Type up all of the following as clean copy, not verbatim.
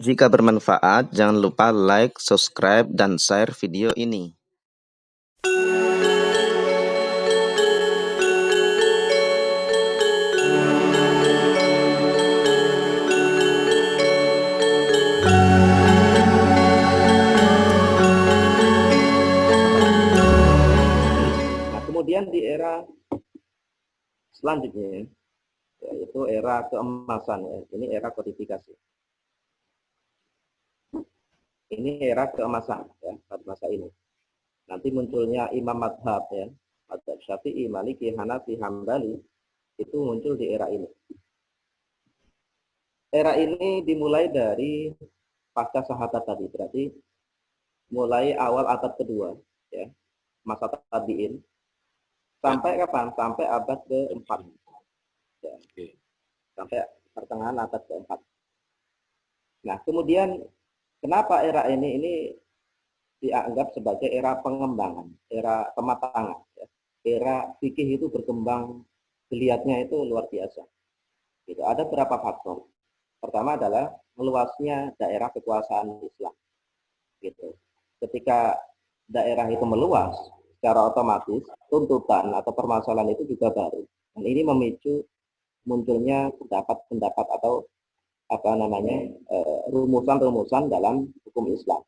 Jika bermanfaat, jangan lupa like, subscribe, dan share video ini. Nah, kemudian di era selanjutnya, yaitu era keemasan, ya. Ini era kodifikasi. Ini era keemasan, ya, pada masa ini. Nanti munculnya imam madhab, ya, madhab Syafi'i, Maliki, Hanafi, Hambali, itu muncul di era ini. Era ini dimulai dari pasca sahabat tadi, berarti mulai awal abad kedua, ya, masa tabi'in, sampai kapan? Sampai abad keempat, ya, sampai pertengahan abad keempat. Nah, kemudian kenapa era ini dianggap sebagai era pengembangan, era kematangan, ya. Era fikih itu berkembang geliatnya itu luar biasa. Itu ada beberapa faktor. Pertama adalah meluasnya daerah kekuasaan Islam. Gitu. Ketika daerah itu meluas, secara otomatis tuntutan atau permasalahan itu juga baru. Dan ini memicu munculnya pendapat-pendapat atau rumusan-rumusan dalam hukum Islam.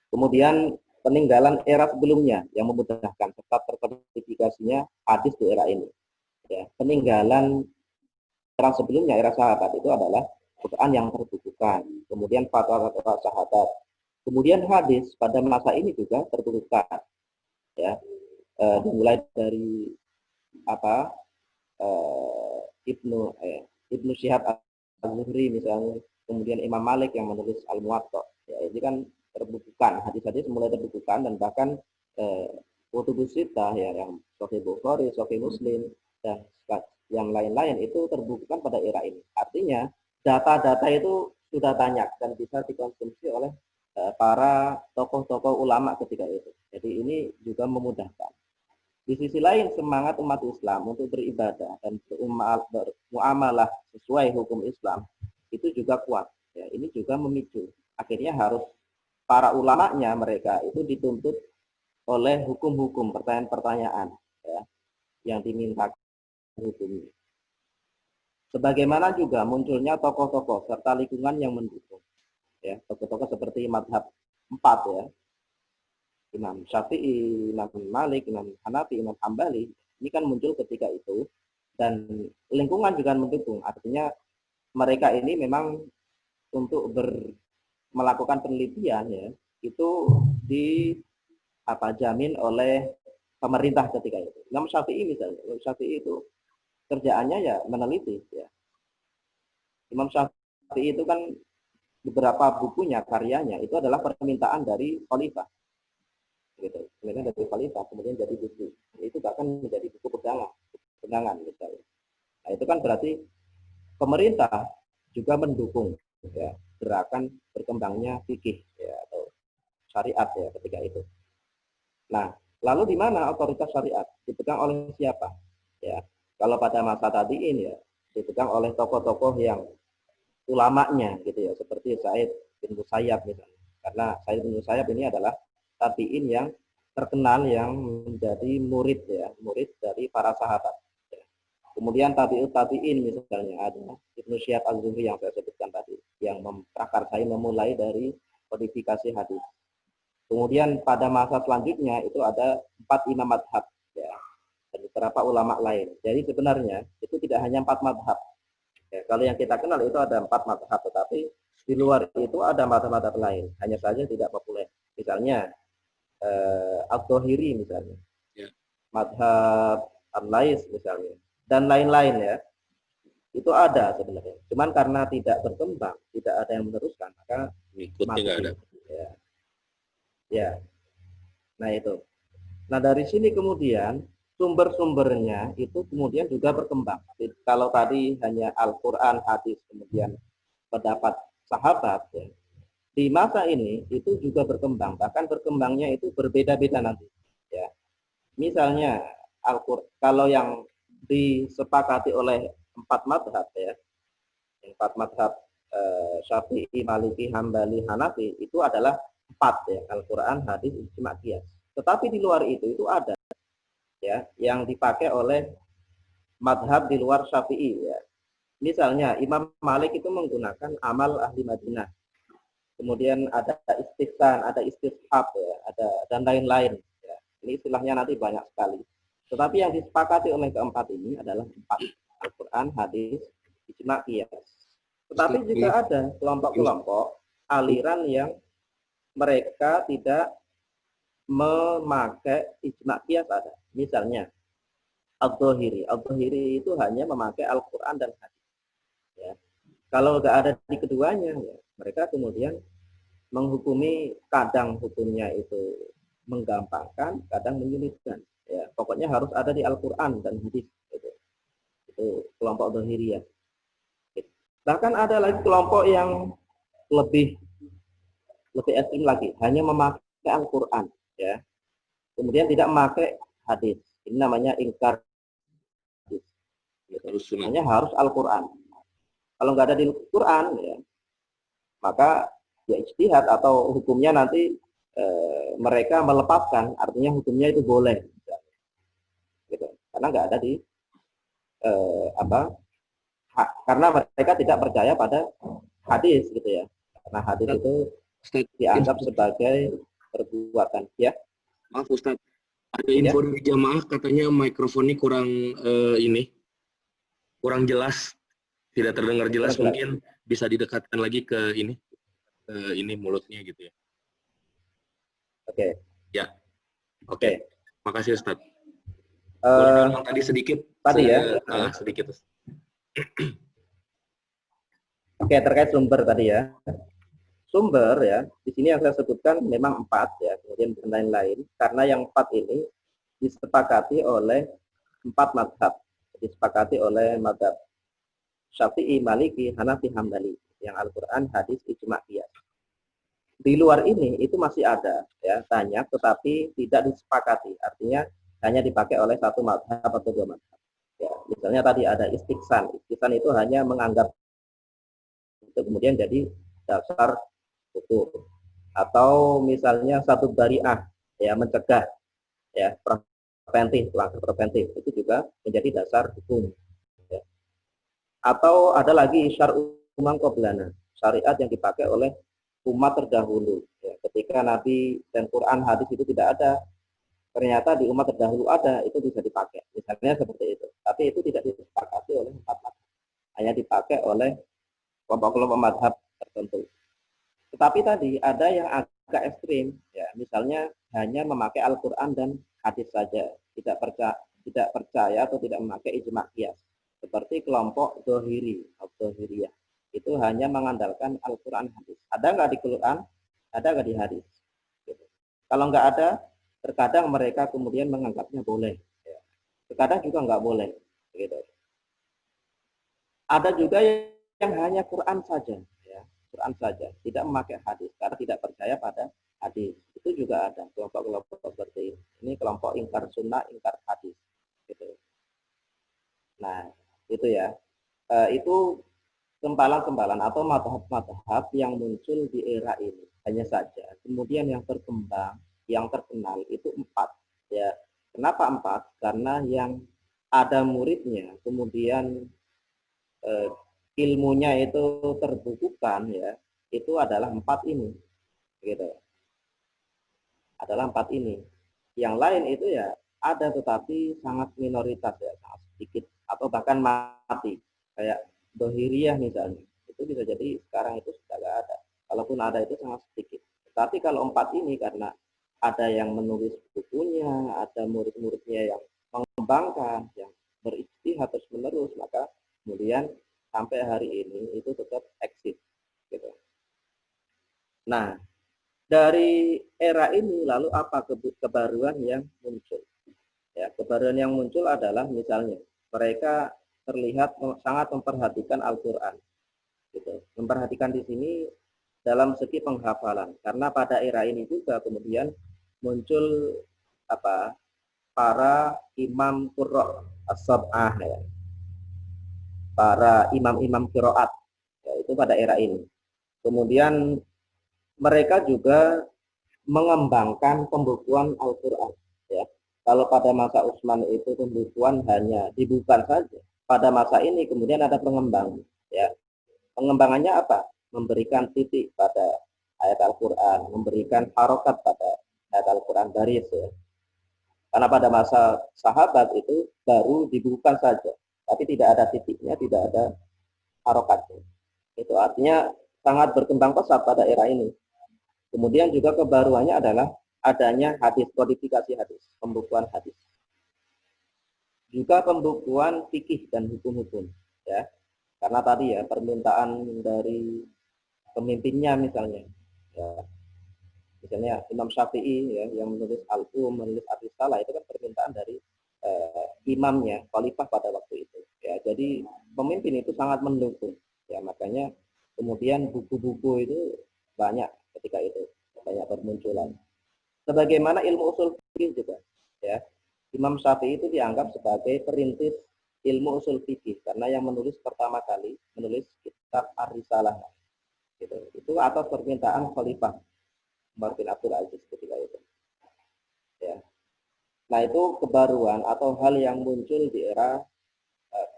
Kemudian peninggalan era sebelumnya yang memudahkan serta terkodifikasinya hadis di era ini. Ya, peninggalan era sebelumnya, era sahabat itu adalah Quran yang terbukukan, kemudian fatwa-fatwa sahabat, kemudian hadis pada masa ini juga terbukukan. Ya, dimulai dari apa Ibnu Syihab Az-Zuhri misalnya, kemudian Imam Malik yang menulis Al-Muwatta. Ya, ini kan terbukukan, hadis-hadis mulai terbukukan, dan bahkan kutubus sittah, ya, yang Sahih Bukhari, Sahih Muslim, dan yang lain-lain itu terbukukan pada era ini. Artinya data-data itu sudah banyak dan bisa dikonsumsi oleh para tokoh-tokoh ulama ketika itu. Jadi ini juga memudahkan. Di sisi lain, semangat umat Islam untuk beribadah dan bermuamalah sesuai hukum Islam itu juga kuat. Ya, ini juga memicu. Akhirnya harus para ulamanya mereka itu dituntut oleh hukum-hukum, pertanyaan-pertanyaan, ya, yang diminta hukum. Sebagaimana juga munculnya tokoh-tokoh serta lingkungan yang mendukung. Ya, tokoh-tokoh seperti madhab 4, ya, Imam Syafi'i, Imam Malik, Imam Hanafi, Imam Hambali, ini kan muncul ketika itu, dan lingkungan juga mendukung. Artinya mereka ini memang untuk melakukan penelitian, ya, itu jamin oleh pemerintah ketika itu. Imam Syafi'i misalnya, Imam Syafi'i itu kerjaannya ya meneliti, ya. Imam Syafi'i itu kan beberapa bukunya, karyanya itu adalah permintaan dari khalifah. Gitu. Kemudian dari khalifah kemudian jadi buku. Itu bahkan menjadi buku pegangan misalnya. Nah, itu kan berarti pemerintah juga mendukung, ya, gerakan berkembangnya fikih, ya, atau syariat, ya, ketika itu. Nah, lalu di mana otoritas syariat? Dipegang oleh siapa? Ya, kalau pada masa tadi ini, ya, dipegang oleh tokoh-tokoh yang ulamanya, gitu, ya, seperti Sa'id bin Musayyab misalnya. Karena Sa'id bin Musayyab ini adalah tabi'in yang terkenal yang menjadi murid, ya, murid dari para sahabat. Ya. Kemudian tabi'in misalnya ada Ibnu Syihab Az-Zuhri yang saya sebutkan tadi, yang memprakarsai memulai dari kodifikasi hadis. Kemudian pada masa selanjutnya itu ada 4 imam madhab, ya, dan beberapa ulama lain. Jadi sebenarnya itu tidak hanya 4 madhab. Ya, kalau yang kita kenal itu ada 4 madhab, tetapi di luar itu ada madhab-madhab lain, hanya saja tidak populer. Misalnya Al-Dhahiri misalnya, ya, madhab Al-Lais misalnya, dan lain-lain, ya. Itu ada sebenarnya. Cuman karena tidak berkembang, tidak ada yang meneruskan, maka ikutnya nggak ada. Ya. Ya. Nah itu. Nah dari sini kemudian sumber-sumbernya itu kemudian juga berkembang. Kalau tadi hanya Al-Quran, hadis, kemudian pendapat sahabat, ya, di masa ini itu juga berkembang. Bahkan berkembangnya itu berbeda-beda nanti. Ya. Misalnya kalau yang disepakati oleh 4 madhab, ya, 4 madhab Syafi'i, Maliki, Hambali, Hanafi itu adalah 4 ya, Al-Qur'an, hadis, ijma, qiyas. Tetapi di luar itu ada ya yang dipakai oleh madhab di luar Syafi'i ya. Misalnya Imam Malik itu menggunakan amal ahli Madinah. Kemudian ada istihsan, ada istishab ya, ada dan lain-lain ya. Ini istilahnya nanti banyak sekali. Tetapi yang disepakati oleh keempat ini adalah 4, Al-Qur'an, hadis, ijma, qiyas. Tetapi juga ada kelompok-kelompok aliran yang mereka tidak memakai ijma, qiyas ada. Misalnya Al-Dhahiri. Al-Dhahiri itu hanya memakai Al-Qur'an dan hadis. Ya. Kalau nggak ada di keduanya, ya, mereka kemudian menghukumi, kadang hukumnya itu menggampangkan, kadang menyulitkan. Ya, pokoknya harus ada di Al-Qur'an dan hadis. Itu kelompok Dhahiriyah. Bahkan ada lagi kelompok yang lebih ekstrim lagi, hanya memakai Al-Qur'an, ya. Kemudian tidak memakai hadis. Ini namanya ingkar hadis. Gitu. Hanya harus Al-Qur'an. Kalau nggak ada di Quran, ya, maka ya ijtihad atau hukumnya nanti mereka melepaskan, artinya hukumnya itu boleh, gitu. Karena nggak ada di karena mereka tidak percaya pada hadis, gitu ya. Karena hadis itu dianggap sebagai perbuatan, ya. Maaf Ustadz, ada info dari jamaah katanya mikrofonnya kurang kurang jelas. Tidak terdengar jelas, mungkin bisa didekatkan lagi ke ini mulutnya gitu ya. Oke. Ya. Oke. Makasih Ustaz. Tadi sedikit. Tadi ya. Sedikit. Oke, terkait sumber tadi ya. Sumber ya, di sini yang saya sebutkan memang 4 ya, kemudian lain-lain. Karena yang 4 ini disepakati oleh 4 madhab. Disepakati oleh madhab Syafi'i, Maliki, Hanafi, Hambali, yang Al-Qur'an, hadis, ijma, qiyas. Di luar ini itu masih ada ya, banyak tetapi tidak disepakati. Artinya hanya dipakai oleh satu madhab atau 2 madhab. Ya, misalnya tadi ada istihsan. Istihsan itu hanya menganggap itu kemudian jadi dasar hukum. Atau misalnya satu dariah ya, mencegah ya, preventif, langkah preventif itu juga menjadi dasar hukum. Atau ada lagi syar'u man qablana, syariat yang dipakai oleh umat terdahulu. Ya, ketika Nabi dan Quran, hadis itu tidak ada, ternyata di umat terdahulu ada, itu bisa dipakai. Misalnya seperti itu. Tapi itu tidak disepakati oleh 4 madhab. Hanya dipakai oleh kelompok-kelompok madhab tertentu. Tetapi tadi ada yang agak ekstrim, ya, misalnya hanya memakai Al-Quran dan hadis saja, tidak percaya atau tidak memakai ijma, qiyas. Seperti kelompok Dhahiri atau Dhahiriyah, itu hanya mengandalkan Al-Quran, hadis. Ada nggak di Quran? Ada nggak di hadis? Gitu. Kalau nggak ada, terkadang mereka kemudian menganggapnya boleh. Ya. Terkadang juga nggak boleh. Gitu. Ada juga yang hanya Quran saja, ya. Quran saja, tidak memakai hadis karena tidak percaya pada hadis. Itu juga ada kelompok-kelompok seperti ini. Ini kelompok ingkar sunnah, ingkar hadis. Gitu. Nah, itu ya. Itu kempalan-kempalan atau madhab-madhab yang muncul di era ini. Hanya saja, kemudian yang berkembang, yang terkenal itu 4. Ya, kenapa 4? Karena yang ada muridnya, kemudian ilmunya itu terbukukan, ya, itu adalah 4 ini, gitu. Adalah 4 ini. Yang lain itu ya ada tetapi sangat minoritas ya, sangat sedikit atau bahkan mati. Kayak Dhahiriyah misalnya, itu bisa jadi sekarang itu sudah nggak ada. Kalaupun ada itu sangat sedikit. Tapi kalau 4 ini karena ada yang menulis bukunya, ada murid-muridnya yang mengembangkan, yang berijtihad terus menerus, maka kemudian sampai hari ini itu tetap eksis. Gitu. Nah, dari era ini lalu apa kebaruan yang muncul? Ya, kebaruan yang muncul adalah misalnya mereka terlihat sangat memperhatikan Al-Quran. Gitu. Memperhatikan di sini dalam segi penghafalan. Karena pada era ini juga kemudian muncul para imam qurra as-sab'ah, ya. Para imam-imam qiraat. Ya, itu itu pada era ini. Kemudian mereka juga mengembangkan pembukuan Al-Quran. Ya. Kalau pada masa Utsman itu pembukuan hanya dibuka saja. Pada masa ini kemudian ada pengembang. Ya. Pengembangannya apa? Memberikan titik pada ayat Al-Quran, memberikan harokat pada ayat Al-Quran baris. Ya. Karena pada masa sahabat itu baru dibuka saja, tapi tidak ada titiknya, tidak ada harokatnya. Itu artinya sangat berkembang pesat pada era ini. Kemudian juga kebaruannya adalah adanya hadis, kodifikasi hadis, pembukuan hadis. Juga pembukuan fikih dan hukum-hukum, ya. Karena tadi ya permintaan dari pemimpinnya misalnya, ya. Misalnya Imam Syafi'i ya yang menulis menulis Ar-Risalah itu kan permintaan dari imamnya, khalifah pada waktu itu. Ya, jadi pemimpin itu sangat mendukung. Ya, makanya kemudian buku-buku itu banyak ketika itu, banyak bermunculan. Sebagaimana ilmu usul fikih juga, ya. Imam Syafi'i itu dianggap sebagai perintis ilmu usul fikih karena yang menulis pertama kali menulis kitab Ar-Risalah. Gitu. Itu atas permintaan khalifah Umar bin Abdul Aziz ketika itu. Ya. Nah, itu kebaruan atau hal yang muncul di era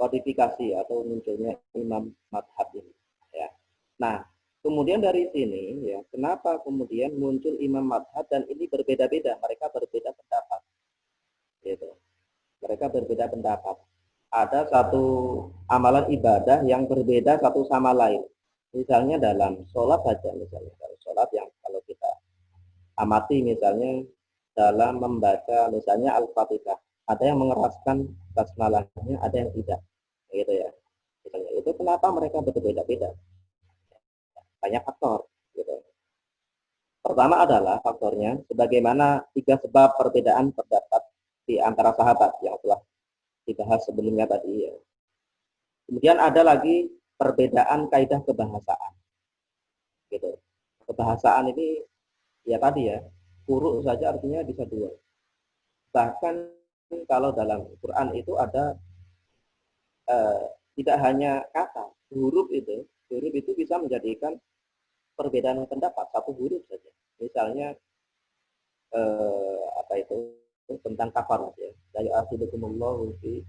kodifikasi atau munculnya imam madhab ini. Ya. Nah, kemudian dari sini, ya, kenapa kemudian muncul imam madhab dan ini berbeda-beda, mereka berbeda pendapat. Gitu. Mereka berbeda pendapat. Ada satu amalan ibadah yang berbeda satu sama lain. Misalnya dalam sholat saja, misalnya dalam sholat yang kalau kita amati misalnya dalam membaca misalnya Al-Fatihah, ada yang mengeraskan basmalahnya, ada yang tidak, gitu ya. Misalnya itu kenapa mereka berbeda-beda? Banyak faktor, gitu. Pertama adalah faktornya sebagaimana 3 sebab perbedaan pendapat di antara sahabat yang telah dibahas sebelumnya tadi ya. Kemudian ada lagi perbedaan kaidah kebahasaan. Gitu. Kebahasaan ini ya tadi ya, huruf saja artinya bisa dua. Bahkan kalau dalam Quran itu ada tidak hanya kata, huruf itu bisa menjadikan perbedaan pendapat satu huruf saja. Misalnya apa itu tentang kafarat ya. La yu'akhidhukumullahu fi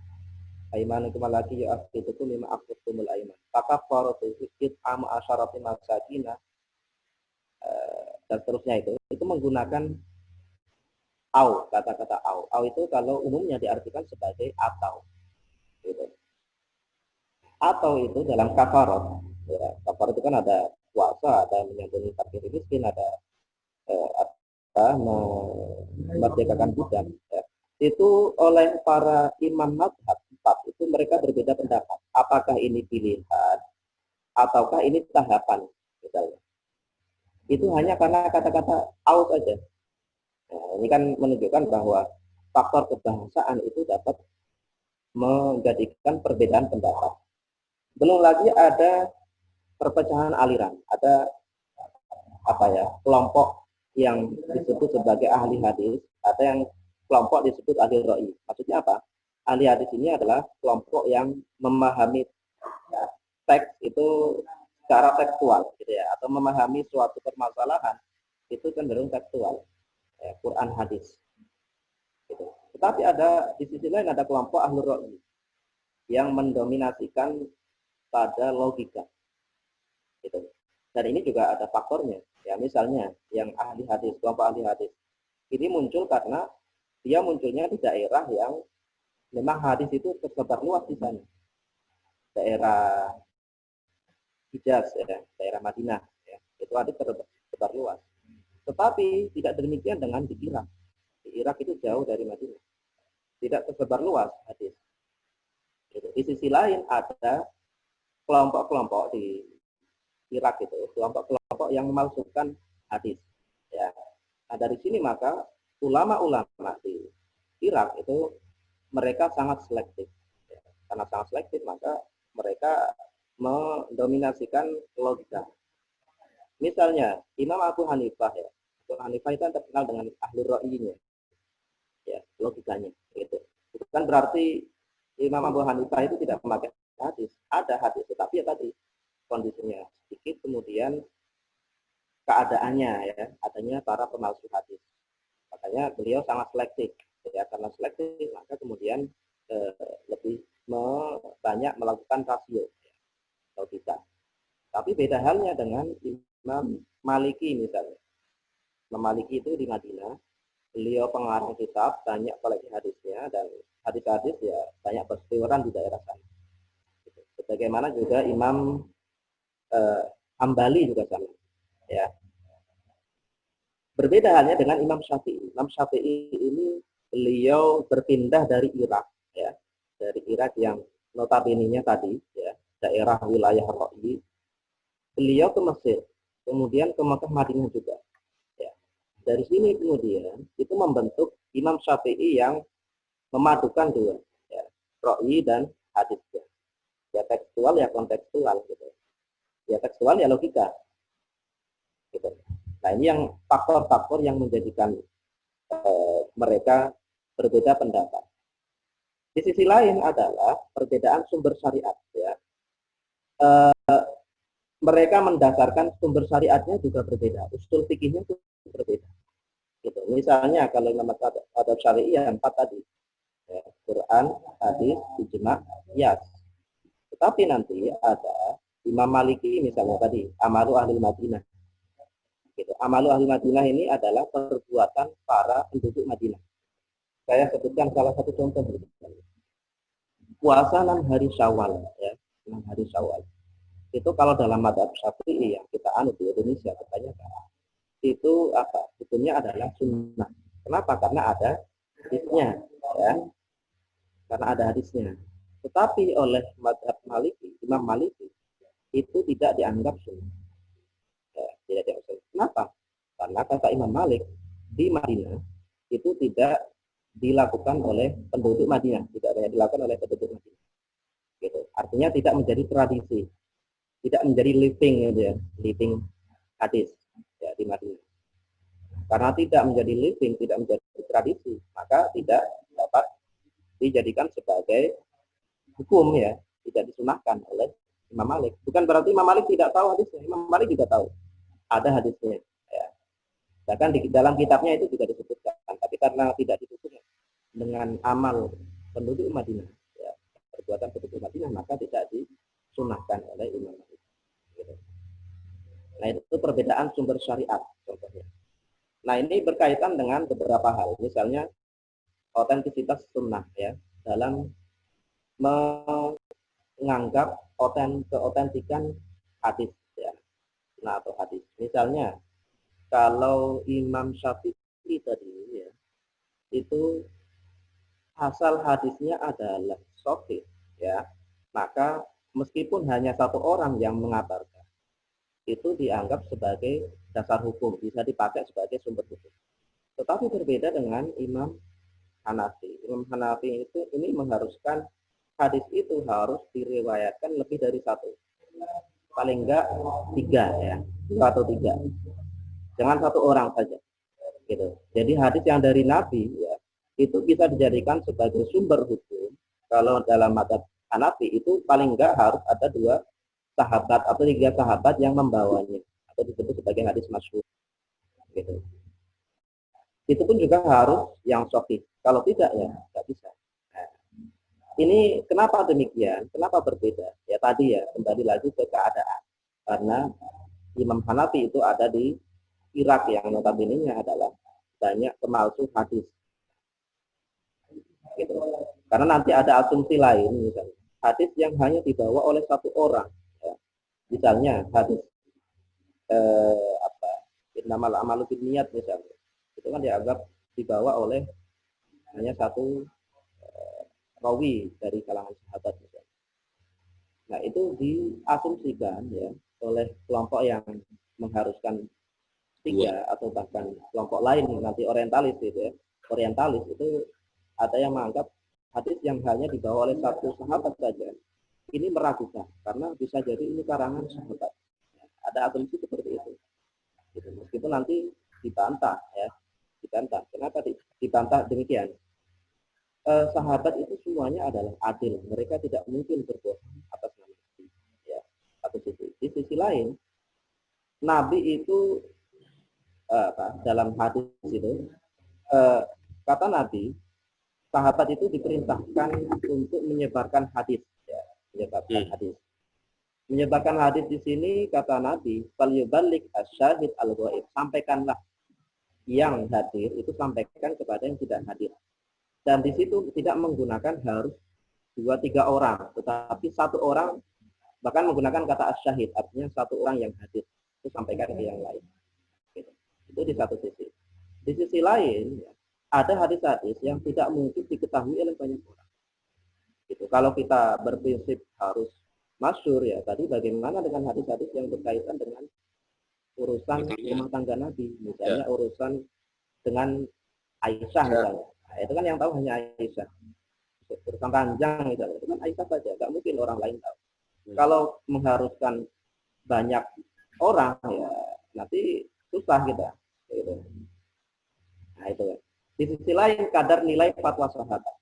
aimanikum allati yu'akhidhukum bima aqadtumul aiman. Fakafaratu it'amu asyarati masakina dan seterusnya itu menggunakan au, kata-kata au. Au itu kalau umumnya diartikan sebagai atau gitu. Atau itu dalam kafarat ya, kafarat itu kan ada puasa, ada menyambung fakir miskin, ada memerdekakan budak ya. Itu oleh para imam madhab 4 itu mereka berbeda pendapat apakah ini pilihan ataukah ini tahapan misalnya. Itu hanya karena kata-kata au saja. Nah, ini kan menunjukkan bahwa faktor kebahasaan itu dapat menjadikan perbedaan pendapat. Belum lagi ada perpecahan aliran, ada apa ya, kelompok yang disebut sebagai ahli hadis, ada yang kelompok disebut ahli ra'i. Maksudnya apa? Ahli hadis ini adalah kelompok yang memahami ya, teks itu secara tekstual, gitu ya, atau memahami suatu permasalahan itu cenderung tekstual, ya, Quran hadis. Gitu. Tetapi ada di sisi lain ada kelompok ahli ra'i yang mendominasikan pada logika. Gitu. Dan ini juga ada faktornya. Ya, misalnya yang ahli hadis, kelompok ahli hadis, ini muncul karena dia munculnya di daerah yang memang hadis itu tersebar luas di sana. Daerah Hijaz, ya, daerah Madinah, ya, itu hadis tersebar luas. Tetapi tidak demikian dengan di Irak. Di Irak itu jauh dari Madinah. Tidak tersebar luas hadis. Gitu. Di sisi lain ada kelompok-kelompok di Irak itu, kelompok-kelompok yang memalsukan hadis. Ya. Nah, dari sini maka ulama-ulama di Irak itu mereka sangat selektif. Ya. Karena sangat selektif maka mereka mendominasikan logika. Misalnya Imam Abu Hanifah ya. Abu Hanifah itu terkenal dengan ahli ra'inya. Ya, logikanya gitu. Bukan berarti Imam Abu Hanifah itu tidak memakai hadis. Ada hadis, tetapi ya tadi kondisinya sedikit, kemudian keadaannya ya, adanya para pemalsu hadis. Makanya beliau sangat selektif ya, karena selektif maka kemudian lebih banyak melakukan rasio ya, atau tidak. Tapi beda halnya dengan Imam Maliki misalnya. Imam Maliki itu di Madinah, beliau pengarang kitab, banyak koleksi hadisnya, dan hadis-hadis ya banyak berseliweran di daerah sana. Sebagaimana juga Imam Hambali juga sama. Ya. Berbeda halnya dengan Imam Syafi'i. Imam Syafi'i ini beliau berpindah dari Irak, ya, dari Irak yang notabene-nya tadi, ya, daerah wilayah Ra'i. Beliau ke Mesir, kemudian ke Mekah, Madinah juga. Ya. Dari sini kemudian itu membentuk Imam Syafi'i yang memadukan dua, ya, Ra'i dan hadisnya. Ya tekstual ya kontekstual gitu. Ya tekstual ya logika. Gitu. Nah ini yang faktor-faktor yang menjadikan mereka berbeda pendapat. Di sisi lain adalah perbedaan sumber syariat. Ya. Mereka mendasarkan sumber syariatnya juga berbeda. Usul fikihnya itu berbeda. Gitu. Misalnya kalau nama adab syari'i yang 4 tadi, ya, Quran, hadis, ijma, qiyas. Tetapi nanti ada Imam Maliki misalnya tadi, amalu ahli Madinah. Gitu. Amalu ahli Madinah ini adalah perbuatan para penduduk Madinah. Saya sebutkan salah satu contoh. Puasa 6 hari Syawal, ya, 6 hari Syawal. Itu kalau dalam madzhab Syafi'i yang kita anut di Indonesia kebanyakan, itu apa? Hukumnya adalah sunnah. Kenapa? Karena ada hadisnya, ya. Karena ada hadisnya. Tetapi oleh madzhab Maliki, Imam Maliki, itu tidak dianggap sunnah. Ya, tidak dianggap sunnah. Kenapa? Karena kata Imam Malik, di Madinah itu tidak dilakukan oleh penduduk Madinah, tidak banyak dilakukan oleh penduduk Madinah. Gitu. Artinya tidak menjadi tradisi, tidak menjadi living, gitu ya, living hadis ya, di Madinah. Karena tidak menjadi living, tidak menjadi tradisi, maka tidak dapat dijadikan sebagai hukum ya, tidak disunahkan oleh Imam Malik. Bukan berarti Imam Malik tidak tahu hadisnya, Imam Malik juga tahu ada hadisnya. Ya. Bahkan di dalam kitabnya itu juga disebutkan, tapi karena tidak ditutup dengan amal penduduk Madinah, ya, perbuatan penduduk Madinah, maka tidak disunahkan oleh Imam Malik. Gitu. Nah itu perbedaan sumber syariat contohnya. Nah ini berkaitan dengan beberapa hal, misalnya otentisitas sunnah ya dalam menganggap keotentikan hadis ya, nah atau hadis. Misalnya kalau Imam Syafi'i tadi ya itu asal hadisnya adalah sahih ya, maka meskipun hanya satu orang yang mengabarkan itu dianggap sebagai dasar hukum, bisa dipakai sebagai sumber hukum. Tetapi berbeda dengan Imam Hanafi. Imam Hanafi itu ini mengharuskan hadis itu harus diriwayatkan lebih dari satu, paling enggak 3 ya, 2 atau 3, jangan satu orang saja gitu. Jadi hadis yang dari Nabi ya itu bisa dijadikan sebagai sumber hukum. Kalau dalam madzhab Hanafi itu paling enggak harus ada 2 sahabat atau 3 sahabat yang membawanya atau disebut sebagai hadis masyhur gitu. Itu pun juga harus yang sahih. Kalau tidak ya nggak bisa. Nah, ini kenapa demikian? Kenapa berbeda? Ya tadi ya kembali lagi ke keadaan. Karena Imam Hanafi itu ada di Irak yang notabene-nya adalah banyak pemalsu hadis. Gitu. Karena nanti ada asumsi lain misalnya hadis yang hanya dibawa oleh satu orang. Ya. Misalnya hadis innamal a'malu binniyat misalnya. Itu kan dianggap dibawa oleh hanya satu rawi dari kalangan sahabat misalnya. Nah itu diasumsikan ya oleh kelompok yang mengharuskan 3 atau bahkan kelompok lain nanti orientalis gitu ya. Orientalis itu ada yang menganggap hadis yang hanya dibawa oleh satu sahabat saja ini meragukan karena bisa jadi ini karangan sahabat. Ada asumsi seperti itu. Gitu. Meskipun nanti dibantah ya, dibantah. Kenapa dibantah demikian? Sahabat itu semuanya adalah adil. Mereka tidak mungkin berbohong atas nama Nabi. Ya, satu sisi. Di sisi lain, Nabi itu dalam hadis itu kata Nabi, sahabat itu diperintahkan untuk menyebarkan hadis, ya, menyebarkan hadis. Menyebarkan hadis di sini kata Nabi, falyuballigh asyahid al-ghaib, sampaikanlah yang hadir itu sampaikan kepada yang tidak hadir. Dan di situ tidak menggunakan harus 2-3 orang, tetapi 1 orang, bahkan menggunakan kata asyahid, artinya 1 orang yang hadir itu sampaikan ke yang lain. Itu di satu sisi. Di sisi lain, ada hadis-hadis yang tidak mungkin diketahui oleh banyak orang. Gitu. Kalau kita berprinsip harus masyhur, ya tadi bagaimana dengan hadis-hadis yang berkaitan dengan urusan rumah tangga Nabi, misalnya urusan dengan Aisyah misalnya. Nah, itu kan yang tahu hanya Aisyah. Urusan panjang misalnya, itu kan Aisyah saja, nggak mungkin orang lain tahu. Kalau mengharuskan banyak orang, ya nanti susah kita. Gitu. Nah itu. Di sisi lain, kadar nilai fatwa sahabat.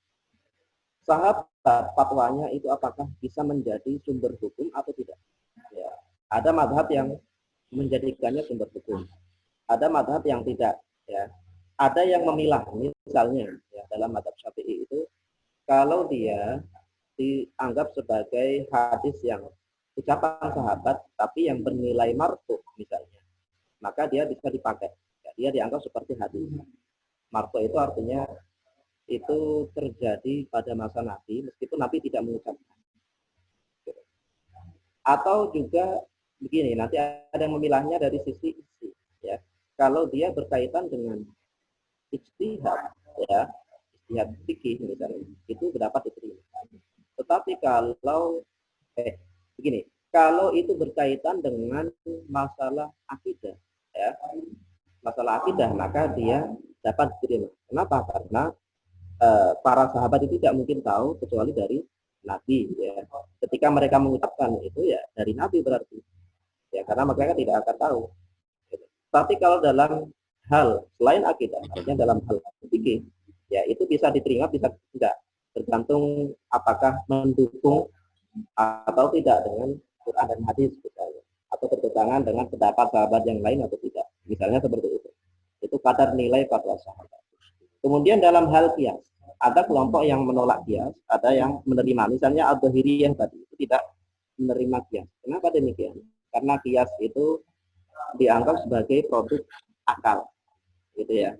Sahabat fatwanya itu apakah bisa menjadi sumber hukum atau tidak? Ya, ada madhab yang menjadikannya sumber hukum. Ada madhab yang tidak. Ya, ada yang memilah. Misalnya, ya, dalam madhab Syafi'i itu, kalau dia dianggap sebagai hadis yang ucapan sahabat, tapi yang bernilai marfu misalnya, maka dia bisa dipakai. Ya, dia dianggap seperti hadis. Marfu itu artinya itu terjadi pada masa Nabi, meskipun Nabi tidak mengucapkan. Atau juga begini, nanti ada yang memilahnya dari sisi isi, ya. Kalau dia berkaitan dengan ijtihad, ya, ijtihad fikih misalnya, itu dapat diterima. Tetapi kalau begini, kalau itu berkaitan dengan masalah akidah, ya, masalah akidah, maka dia dapat diterima. Kenapa? Karena para sahabat itu tidak mungkin tahu kecuali dari Nabi, ya. Ketika mereka mengucapkan itu, ya dari Nabi berarti, ya, karena mereka tidak akan tahu. Tapi kalau dalam hal selain akidah, artinya dalam hal fikih, ya itu bisa diterima, bisa tidak, tergantung apakah mendukung atau tidak dengan Quran dan hadis misalnya, atau bertentangan dengan pendapat sahabat yang lain atau tidak, misalnya seperti itu. Itu kadar nilai fatwa sahabat. Kemudian dalam hal qiyas, ada kelompok yang menolak qiyas, ada yang menerima. Misalnya Al-Dhahiriyah tadi itu tidak menerima qiyas. Kenapa demikian? Karena qiyas itu dianggap sebagai produk akal, gitu ya.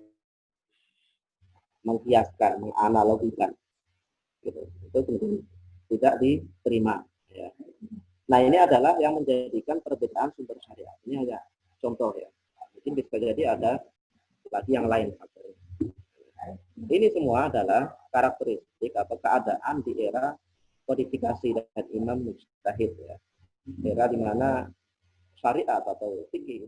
Mengkiaskan, menganalogikan, gitu. Itu tentu tidak diterima. Ya. Nah ini adalah yang menjadikan perbedaan sumber syariat. Ini hanya contoh ya. Mungkin bisa jadi ada lagi yang lain. Ini semua adalah karakteristik atau keadaan di era kodifikasi dan imam mujtahid, ya. Era di mana syariat atau fikih